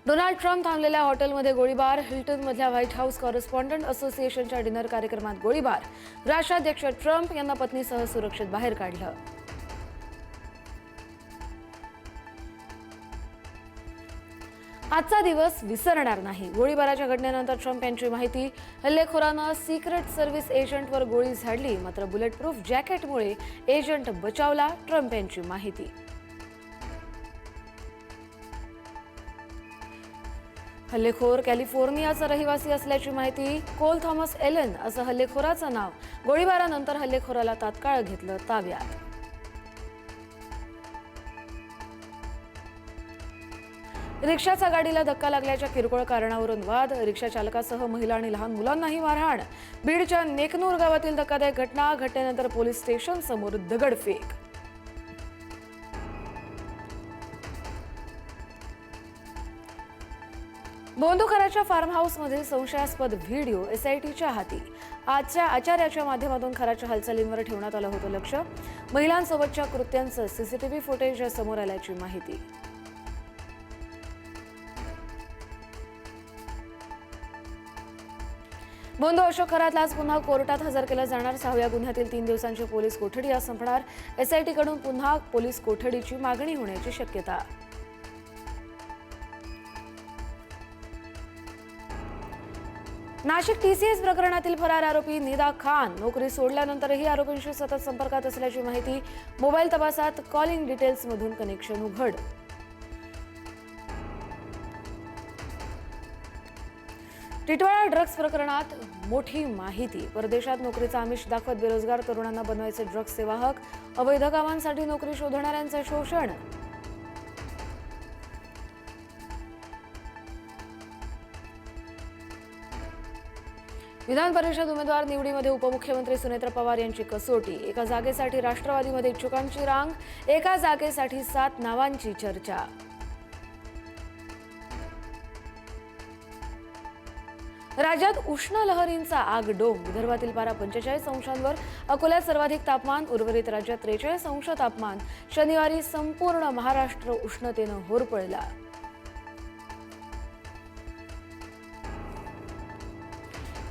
Donald Trump थांबलेल्या हॉटेलमध्ये गोळीबार. हिल्टनमधल्या व्हाईट हाऊस कॉरेस्पॉन्डंट असोसिएशनच्या डिनर कार्यक्रमात गोळीबार. राष्ट्राध्यक्ष ट्रम्प यांना पत्नीसह सुरक्षित बाहेर काढलं. आजचा दिवस विसरणार नाही. गोळीबाराच्या घटनेनंतर ट्रम्प यांची माहिती. हल्लेखोरानं सिक्रेट सर्व्हिस एजंटवर गोळी झाडली, मात्र बुलेट प्रूफ जॅकेटमुळे एजंट बचावला. ट्रम्प यांची माहिती. हल्लेखोर कॅलिफोर्नियाचा रहिवासी असल्याची माहिती. कोल थॉमस एलन असं हल्लेखोराचं नाव. गोळीबारानंतर हल्लेखोराला तात्काळ घेतलं ताब्यात. रिक्षाचा गाडीला धक्का लागल्याच्या किरकोळ कारणावरून वाद. रिक्षा चालकासह महिला आणि लहान मुलांनाही मारहाण. बीडच्या नेकनूर गावातील धक्कादायक घटना. घटनेनंतर पोलीस स्टेशन समोर दगडफेक. बोंदुखराच्या फार्म हाऊसमधील संशयास्पद व्हिडिओ एसआयटीच्या हाती. आजच्या आचार्याच्या माध्यमातून खराच्या हालचालींवर ठेवण्यात आलं होतं लक्ष. महिलांसोबतच्या कृत्यांचं सीसीटीव्ही फुटेज समोर आल्याची माहिती. बोंदो अशोक खरातला आज पुन्हा कोर्टात हजर केलं जाणार. 6व्या गुन्ह्यातील 3 दिवसांची पोलीस कोठडी आज संपणार. एसआयटीकडून पुन्हा पोलीस कोठडीची मागणी होण्याची शक्यता. नाशिक टीसीएस प्रकरणातील फरार आरोपी निदा खान नोकरी सोडल्यानंतरही आरोपींशी सतत संपर्कात असल्याची माहिती. मोबाईल तपासात कॉलिंग डिटेल्समधून कनेक्शन उघड. टिटवाळा ड्रग्ज प्रकरणात मोठी माहिती. परदेशात नोकरीचा आमिष दाखवत बेरोजगार तरुणांना बनवायचे ड्रग्ज वाहक. अवैध कामांसाठी नोकरी शोधणाऱ्यांचं शोषण. विधान परिषद उमेदवार निवडीमध्ये उपमुख्यमंत्री सुनेत्र पवार यांची कसोटी. एका जागेसाठी राष्ट्रवादीमध्ये इच्छुकांची रांग. एका जागेसाठी 7 नावांची चर्चा. राज्यात उष्ण लहरींचा आगडोंब. विदर्भातील पारा 45 अंशांवर. अकोल्यात सर्वाधिक तापमान. उर्वरित राज्यात 43 अंश तापमान. शनिवारी संपूर्ण महाराष्ट्र उष्णतेनं होरपळला.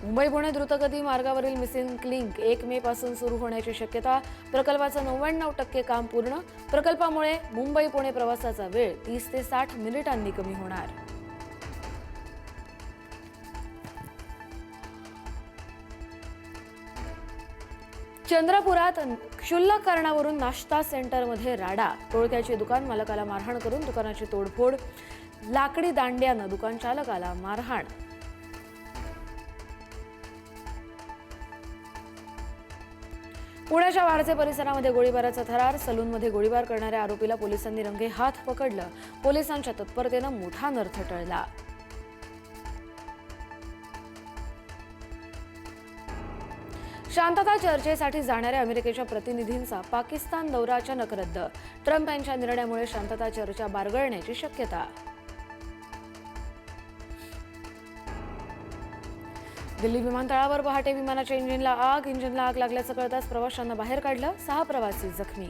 मुंबई पुणे द्रुतगती मार्गावरील मिसिंग लिंक 1 मे पासून सुरू होण्याची शक्यता. प्रकल्पाचं 99% काम पूर्ण. प्रकल्पामुळे मुंबई पुणे प्रवासाचा वेळ 30 ते 60 मिनिटांनी कमी होणार. चंद्रपुरात क्षुल्लक कारणावरून नाश्ता सेंटरमध्ये राडा. टोळक्याची दुकान मालकाला मारहाण करून दुकानाची तोडफोड. लाकडी दांड्यानं दुकान चालकाला मारहाण. पुण्याच्या वाडसे परिसरामध्ये गोळीबाराचा थरार. सलूनमध्ये गोळीबार करणाऱ्या आरोपीला पोलिसांनी रंगे हात पकडलं. पोलिसांच्या तत्परतेनं मोठा नर्थ टळला. शांतता चर्चेसाठी जाणाऱ्या अमेरिकेच्या प्रतिनिधींचा पाकिस्तान दौरा अचानक रद्द. ट्रम्प यांच्या निर्णयामुळे शांतता चर्चा बारगळण्याची शक्यता. दिल्ली विमानतळावर पहाटे विमानाच्या इंजिनला आग. इंजिनला आग लागल्याचं कळताच प्रवाशांना बाहेर काढलं. 6 प्रवासी जखमी.